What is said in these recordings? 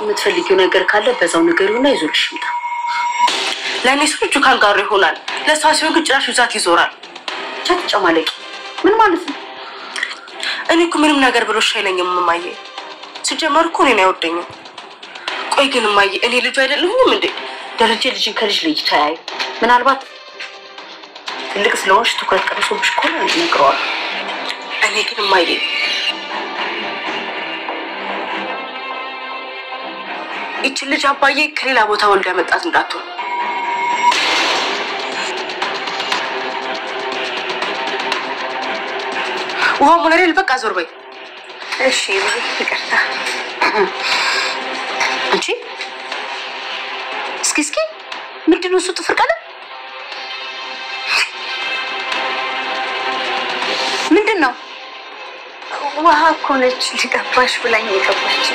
የምትፈልጊው ነገር ካለ በዛው ነገሩና ይዞልሽ ይምጣ ለኔ ሰውቹ ካልጋር ይሆናል ለሳሲው ግጭራሽ ይዛት ይዞራል ጨማለቂ ምን ማለት ነው እኔ እኮ ምንም ነገር ብሎሽ አይለኝም ማማዬ ሲጀመር እኮ እኔ አይወደኝ ቆይ ግን ማማዬ እኔ ልጅ አይደለሁም እንዴ ደረጀ ልጅን ከልጅ ለይቶ ያይ ምናልባት ትልቅ ስለሆንሽ ትኩረት ቀርሶብሽ እኮ ነው ነግሯል እኔ ግን ማማዬ እቺ ልጅ አባዬ ከሌላ ቦታ ወልዳ ያመጣት እንዳትሆን ውሃ ሞለሬል በቃ ዞር በይ እሺ ይቅርታ አንቺ እስኪ ምንድነው እሱ ጥፍር ቀለም ምንድነው ውሃ እኮ ነች ሊቀባሽ ብላኝ የቀባች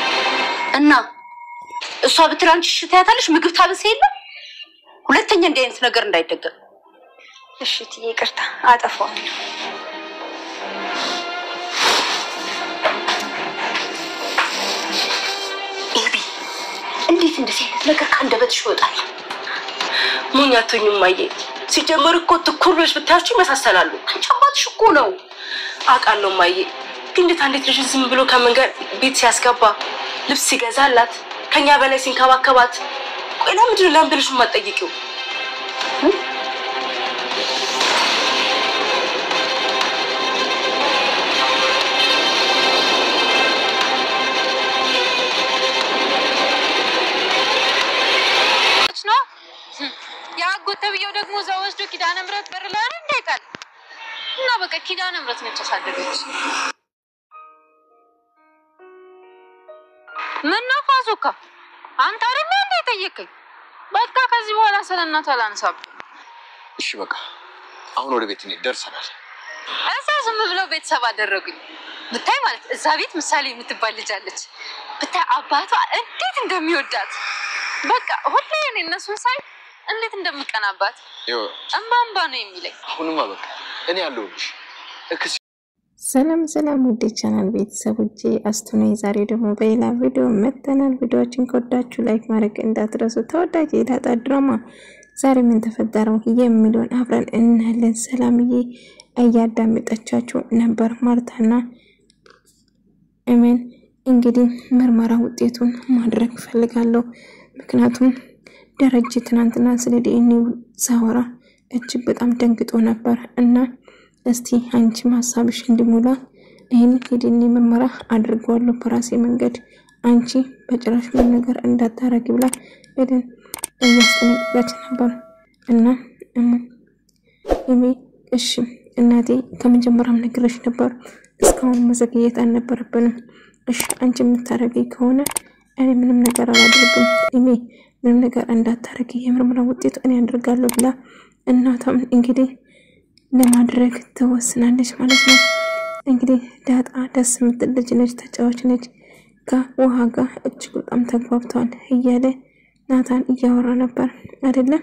እና እሷ ብትራንቺ ሽታያታለሽ ምግብ ታበሰ የለ ሁለተኛ እንዲህ አይነት ነገር እንዳይደገም እሺ ትዬ ይቅርታ አጠፋው እንዴት እንደዚህ አይነት ነገር ካንደበትሽ ይወጣል ሙኛቱኝ ማዬ ሲጀመር እኮ ትኩርሽ ብታያችሁ ይመሳሰላሉ አንቺ አባትሽ እኮ ነው አቃለው ማዬ እንዴት አንዴት ልጅ ዝም ብሎ ከመንገር ቤት ሲያስገባ ልብስ ሲገዛላት ከኛ በላይ ሲንከባከባት ቆይ ለምንድን ነው ብለሽ ማጠይቂው ያጎተብየው ደግሞ ዘወስዶ ኪዳነ ምሕረት በር ላይ እንደይጣል እና በቃ ኪዳነ ምሕረት ነች አሳደገች ምን ነው ፋሱካ አንተ አይደል እንዴ ጠየቀኝ በቃ ከዚህ በኋላ ስለናታ ላንሳብ እሺ በቃ አሁን ወደ ቤት እንሂድ ደርሰናል አሳዝም ብለው ቤተሰብ አደረጉኝ ብታይ ማለት እዛ ቤት ምሳሌ የምትባል ልጅ አለች ብታይ አባቷ እንዴት እንደሚወዳት በቃ ሁሌ እነሱን ሳይ እንዴት እንደምቀናባት እንባንባ ነው የሚለኝ አሁንማ በቃ እኔ ያለሁልሽ ሰላም ውድ ቻናል ቤተሰቦቼ አስተነይ ዛሬ ደግሞ በሌላ ቪዲዮ መተናል ቪዲዮአችን ከወዳችሁ ላይክ ማድረግ እንዳትረሱ ተወዳጅ የዳጣ ድራማ ዛሬ ምን ተፈጠረው የሚለውን አብረን እናያለን ሰላምዬ እያዳመጠቻችሁ ነበር ማርታና እመን እንግዲህ ምርመራ ውጤቱን ማድረግ ፈልጋለሁ ምክንያቱም ደረጀ ትናንትና ስለዲኤንኤው ሳወራ እጅግ በጣም ደንግጦ ነበር እና እስቲ አንቺ ማሳብሽ እንዲሞላ ይሄን የዲኤንኤ ምርመራ አድርጓለሁ በራሴ መንገድ አንቺ በጭራሽ ምን ነገር እንዳታረጊ ብላ እደን እያስጠነቀቀች ነበር እና እሺ እናቴ ከመጀመሪያም ነግረሽ ነበር እስካሁን መዘግየት አልነበረብንም እሺ አንቺ የምታረጊ ከሆነ እኔ ምንም ነገር አላደርግም ምንም ነገር እንዳታረጊ የምርመራ ውጤት እኔ አድርጋለሁ ብላ እናቷም እንግዲህ ለማድረግ ተወስናለች ማለት ነው እንግዲህ ዳጣ ደስ የምትል ልጅ ነች ተጫዋች ነች ከውሃ ጋር እጅግ በጣም ተግባብተዋል እያለ ናታን እያወራ ነበር አይደለ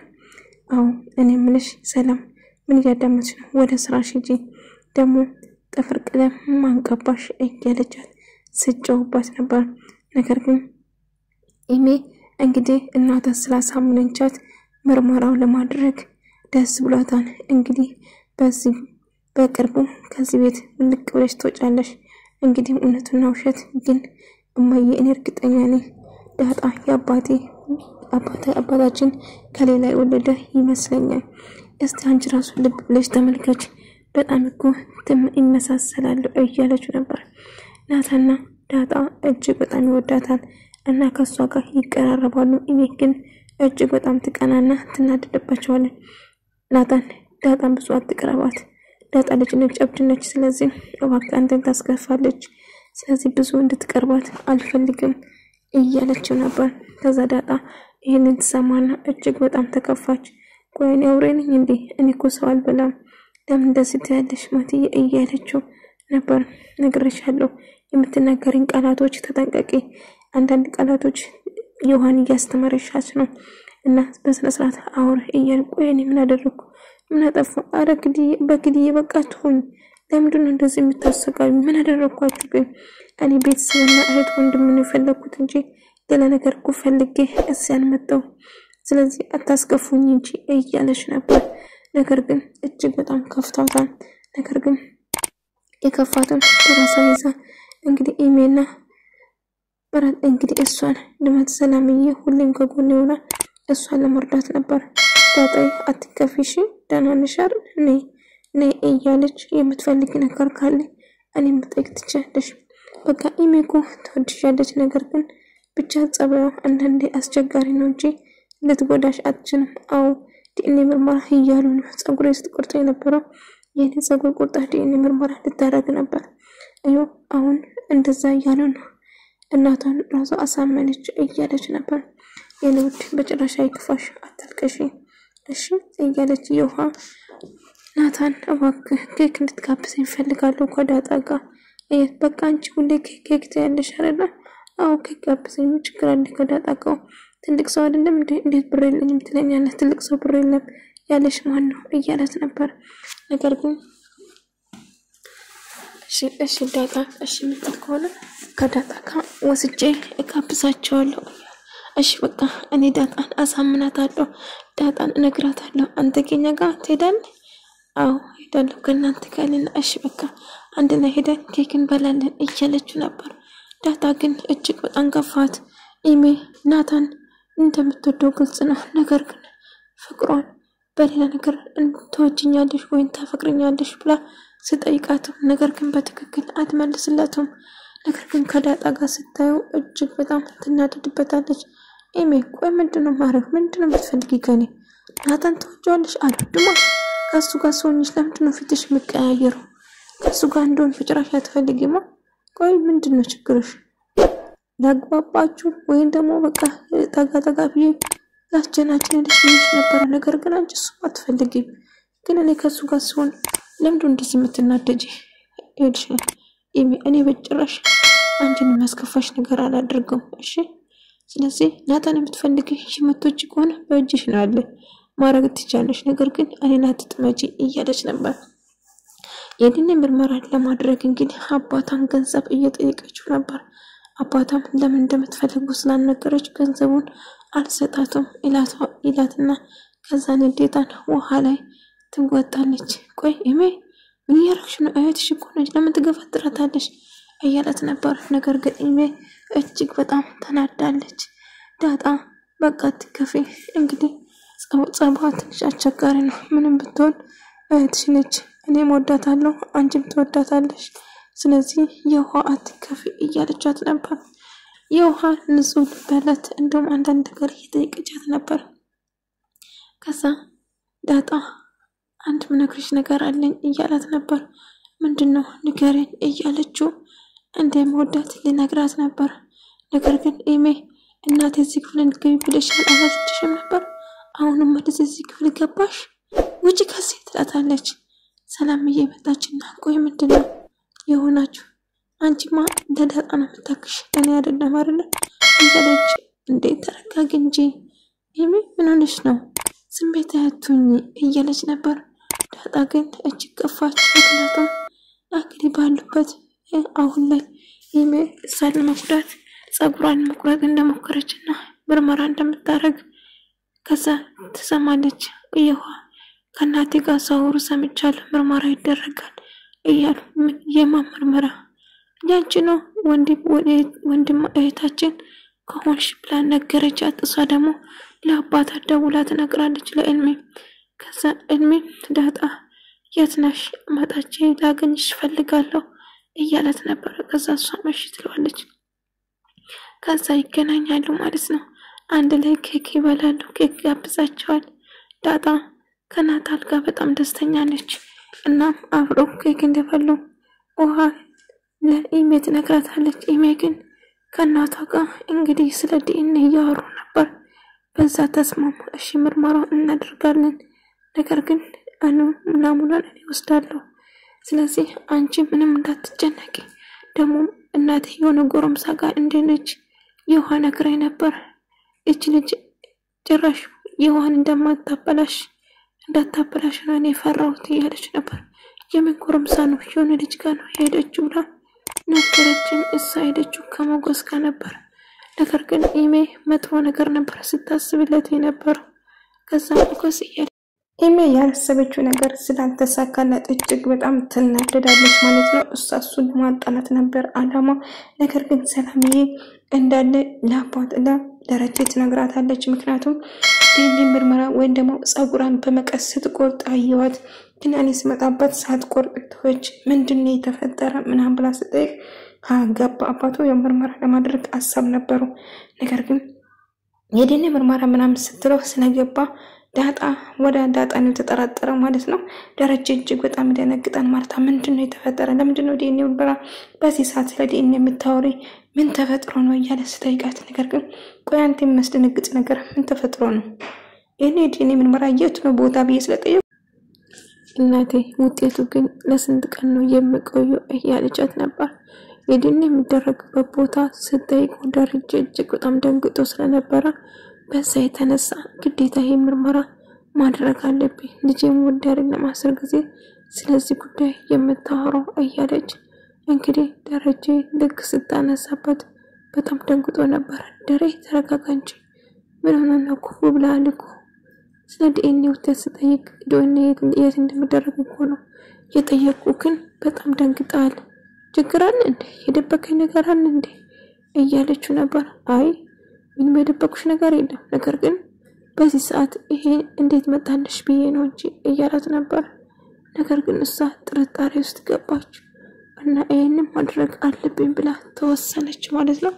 አዎ እኔ ምንሽ ሰላም ምን ያዳመጥሽ ነው ወደ ስራሽ ሂጂ ደግሞ ጥፍር ቀለም ማንቀባሽ እያለቻት ስጨውባት ነበር ነገር ግን እንግዲህ እናቷ ስላሳመነቻት ምርመራው ለማድረግ ደስ ብሏታል እንግዲህ በዚህ በቅርቡ ከዚህ ቤት ልቅ ብለሽ ትወጫለሽ እንግዲህ እውነቱና ውሸት ግን እማዬ እኔ እርግጠኛ ነኝ ዳጣ አባታችን ከሌላ የወለደ ይመስለኛል እስቲ አንቺ ራሱ ልብ ብለሽ ተመልከች በጣም እኮ ይመሳሰላሉ እያለች ነበር ናታና ዳጣ እጅግ በጣም ይወዳታል እና ከሷ ጋር ይቀራረባሉ እኔ ግን እጅግ በጣም ትቀናና ትናደድባቸዋለች ናታን ዳጣን ብዙ አትቀርባት ዳጣ ልጅ ነች አብድ ነች ስለዚህ እባክህ አንተን ታስከፋለች ስለዚህ ብዙ እንድትቀርባት አልፈልግም እያለችው ነበር ከዛ ዳጣ ይሄንን ተሰማና እጅግ በጣም ተከፋች ቆይኔ አውሬኝ እንዴ እኔ እኮ ሰው አልበላም ለምን እንደዚህ ትያለሽ ማትዬ እያለችው ነበር ነግሬሻለሁ የምትናገሪን ቃላቶች ተጠንቀቂ አንዳንድ ቃላቶች ዮሐን ያስተማረሻች ነው እና በስነ ስርዓት አውር እያልቆየኝ ምን አደረኩ ምን አጠፋ አረግዲ በግዲ በቃቱን ለምንድነው እንደዚህ የምታሰቃዩ ምን አደረኳችሁ ግን እኔ ቤተሰብና እህት ወንድም ነው ፈለኩት እንጂ ሌላ ነገር እኮ ፈልጌ እዚያን መጣሁ ስለዚህ አታስከፉኝ እንጂ እያለች ነበር ነገር ግን እጅግ በጣም ከፍቷታል ነገር ግን የከፋቱን በራሷ ይዛ እንግዲህ ኢሜና በራት እንግዲህ እሷን ለማት ሰላምዬ ሁሌም ከጎኔ ሆና እሷን ለመርዳት ነበር ዳጣይ አትከፊሽ ዳናንሻር ነይ እያለች የምትፈልጊ ነገር ካለ እኔ መጠየቅ ትችያለሽ በቃ ኢሜኮ ተወድሻለች ነገር ግን ብቻ ጸባዩ አንዳንዴ አስቸጋሪ ነው እንጂ ልትጎዳሽ አትችልም አው ዲኤንኤ ምርመራ እያሉ ነው ጸጉሬ ስትቆርጥ የነበረው የኔ ጸጉር ቆርጣ ዲኤንኤ ምርመራ ልታረግ ነበር አዩ አሁን እንደዛ እያሉ ነው እናቷን ራሷ አሳመነች እያለች ነበር የነውት በጭራሽ አይክፋሽ አታልቀሽ እሺ እያለች ይውሃ ናታን እባክህ ኬክ እንድትጋብዘኝ ፈልጋለሁ ከዳጣ ጋር በቃ አንቺ ሁሌ ኬክ ትያለሽ አይደል አው ኬክ ጋብዘኝ ችግር አለ ከዳጣ ጋር ትልቅ ሰው አይደለም እንዴት ብር የለኝም ትለኛለህ ትልቅ ሰው ብር የለም ያለሽ ማን ነው እያላት ነበር ነገር ግን እሺ ዳጣ እሺ ምትል ከሆነ ከዳጣ ጋር ወስጄ እጋብዛቸዋለሁ እሺ በቃ እኔ ዳጣን አሳምናታለሁ ዳጣን እነግራታለሁ አንተ ከኛ ጋር ትሄዳለህ አው ሄዳለሁ ከናንተ ጋርና እሺ በቃ አንድ ላይ ሄደን ኬክ እንበላለን እያለችው ነበር ዳጣ ግን እጅግ በጣም ከፋት ኢሜ ናታን እንደምትወደው ግልጽ ነው ነገር ግን ፍቅሯን በሌላ ነገር እንተወጅኛለሽ ወይ ታፈቅረኛለሽ ብላ ስጠይቃት ነገር ግን በትክክል አትመልስላትም ነገር ግን ከዳጣ ጋር ስታዩ እጅግ በጣም ትናደድበታለች ኢሜ ቆይ ምንድነው ማረፍ ምንድነው የምትፈልጊ ከኔ ናታን ተወጇለሽ አልወድማ ከሱ ጋር ሶኝሽ ለምንድነው ፊትሽ መቀያየሩ ከሱ ጋር እንደሆነ ፍጭራሽ አትፈልጊማ ቆይ ምንድነው ችግርሽ ላግባባችሁ ወይ ደግሞ በቃ ታጋታጋቢ ላስጀናችን ልጅ ነበር ነገር ግን አንቺ እሱ አትፈልጊም ግን እኔ ከሱ ጋር ሲሆን ለምንድነው እንደዚህ የምትናደጂ እልሽ እኔ በጭራሽ አንቺን ማስከፋሽ ነገር አላደርግም እሺ ስለዚህ ናታን የምትፈልጊ ሽመቶች ከሆነ በእጅሽ ነው አለ ማረግ ትቻለሽ ነገር ግን እኔን አትጥመጂ እያለች ነበር የዲኤንኤ ምርመራ ለማድረግ እንግዲህ አባቷን ገንዘብ እየጠየቀችው ነበር አባቷም ለምን እንደምትፈልጉ ስላልነገረች ገንዘቡን አልሰጣቱም ኢላትና ከዛ ንዴታን ውሃ ላይ ትወጣለች ቆይ ኢሜ ምን ያረክሽ ነው አይተሽ እኮ ነሽ ለምን ትገፈትራታለሽ እያላት ነበር ነገር ግን ኢሜ እጅግ በጣም ተናዳለች ዳጣ በቃ ትከፊ እንግዲህ ጸባቷ አስቸጋሪ ነው ምንም ብትሆን እህትሽ ነች እኔም ወዳታለሁ አንቺም ትወዳታለሽ ስለዚህ የውሃ አትከፊ እያለቻት ነበር የውሃ ንጹህ በለት እንደውም አንዳንድ ነገር እየጠየቀቻት ነበር ከዛ ዳጣ አንድ ምነግርሽ ነገር አለኝ እያላት ነበር ምንድነው ንገረኝ እያለችው እንደምወዳት ልነግራት ነበር ነገር ግን ኢሜ እናቴ እዚህ ክፍል እንድትገቢ ብለሻል አላልኩሽም ነበር አሁንም ወደዚህ ክፍል ገባሽ ውጪ ከዚህ ትላታለች ሰላምዬ መጣችና ቆይ ምንድነው የሆናችሁ አንቺማ እንደዳጣ ነው የምታክሽ እኔ አይደለም አይደል እያለች እንዴት ተረጋጊ እንጂ ኢሜ ምን ሆነሽ ነው ስሜት አትሁኝ እያለች ነበር ዳጣ ግን እጅግ ከፋች ምክንያቱም እንግዲህ ባሉበት አሁን ላይ ኢሜ እሷን ለመጉዳት ጸጉሯን መቁረጥ እንደሞከረችና ምርመራ እንደምታረግ ከዛ ተሰማለች ይኸው ከናቴ ጋር ሳውሩ ሰምቻለሁ ምርመራ ይደረጋል እያሉ የማምርመራ ያንቺ ነው ወንድም እህታችን ከሆንሽ ብላ ነገረቻት እሷ ደግሞ ለአባቷ ደውላ ትነግራለች ለእልሜ ከዛ እልሜ ዳጣ የትናሽ ማጣቼ ላገኝሽ ፈልጋለሁ እያላት ነበር ከዛ እሷ መሽ ትለዋለች ከዛ ይገናኛሉ ማለት ነው አንድ ላይ ኬክ ይበላሉ ኬክ ያብዛቸዋል ዳጣ ከናታል ጋር በጣም ደስተኛ ነች እናም አብሮ ኬክ እንደበሉ ውሃ ለኢሜ ትነግራታለች ኢሜ ግን ከናታ ጋር እንግዲህ ስለ ዲኤንኤ ያወሩ ነበር በዛ ተስማሙ እሺ ምርመራውን እናደርጋለን ነገር ግን ናሙናን እኔ ወስዳለሁ ስለዚህ አንቺ ምንም እንዳትጨነቂ ደግሞ እናቴ የሆነ ጎረምሳ ጋር እንደነች የውሃ ነግራኝ ነበር እቺ ልጅ ጭራሽ የውሃን እንዳታበላሽ ነው እኔ ፈራሁት እያለች ነበር የምን ጎረምሳ ነው የሆነ ልጅ ጋር ነው ሄደችው ብላ ነገረችን እሷ ሄደችው ከሞገስ ጋር ነበር ነገር ግን ኢሜ መጥፎ ነገር ነበር ስታስብለት የነበረው። ከዛ ኮስ ኢሜ ያሰበችው ነገር ስላልተሳካላት እጅግ በጣም ትናደዳለች ማለት ነው። እሱን ማጣላት ነበር አላማው። ነገር ግን ሰላምዬ እንዳለ ለአባት ለደረጀ ትነግራታለች። ምክንያቱም ዲኤንኤ ምርመራ ወይም ደግሞ ጸጉሯን በመቀስ ስትቆርጥ አየዋት። ግን እኔ ስመጣበት ሳትቆርጥ ተወች። ምንድነው የተፈጠረ ምናምን ብላ ስትጠይቅ ገባ አባቱ የምርመራ ለማድረግ ሀሳብ ነበሩ። ነገር ግን የዲኤንኤ ምርመራ ምናምን ስትለው ስለገባ ዳጣ ወደ ዳጣ ነው ተጠራጠረው ማለት ነው። ደረጀ እጅግ በጣም ይደነግጣል። ማርታ ምንድነው የተፈጠረ? ለምንድነው ዲኤንኤ ምርመራ በዚህ ሰዓት ለዲኤንኤ የምታወሪ? ምን ተፈጥሮ ነው እያለ ስጠይቃት፣ ነገር ግን ቆይ አንተ የሚያስደነግጥ ነገር ምን ተፈጥሮ ነው? ዲኤንኤ ምርመራ የት ነው ቦታ ብዬ ስለጠየቁ እናቴ ውጤቱ ግን ለስንት ቀን ነው የሚቆየው እያለቻት ነበር። የዲኤንኤ የሚደረግበት ቦታ ስትጠይቅ ደረጀ እጅግ በጣም ደንግጦ ስለነበረ በዛ የተነሳ ግዴታ ይሄ ምርመራ ማድረግ አለብኝ ልጄም ወዳሪና ማስር ጊዜ ስለዚህ ጉዳይ የምታወራው እያለች እንግዲህ ደረጀ ልክ ስታነሳበት በጣም ደንግጦ ነበር። ደሬ ተረጋጋ እንጂ ምን ሆነ ነው ኩፉ ብላል እኮ ስለ ዲኤንኤ ውጤት ስጠይቅ ዲኤንኤ የት እንደሚደረግ እኮ ነው የጠየቁ። ግን በጣም ደንግጣል። ችግር አለ እንዴ? የደበቀኝ ነገር አለ እንዴ እያለችው ነበር። አይ ምን የደበቁሽ ነገር የለም፣ ነገር ግን በዚህ ሰዓት ይሄ እንዴት መጣልሽ ብዬ ነው እንጂ እያላት ነበር። ነገር ግን እሷ ጥርጣሬ ውስጥ ገባች እና ይሄንን ማድረግ አለብኝ ብላ ተወሰነች ማለት ነው።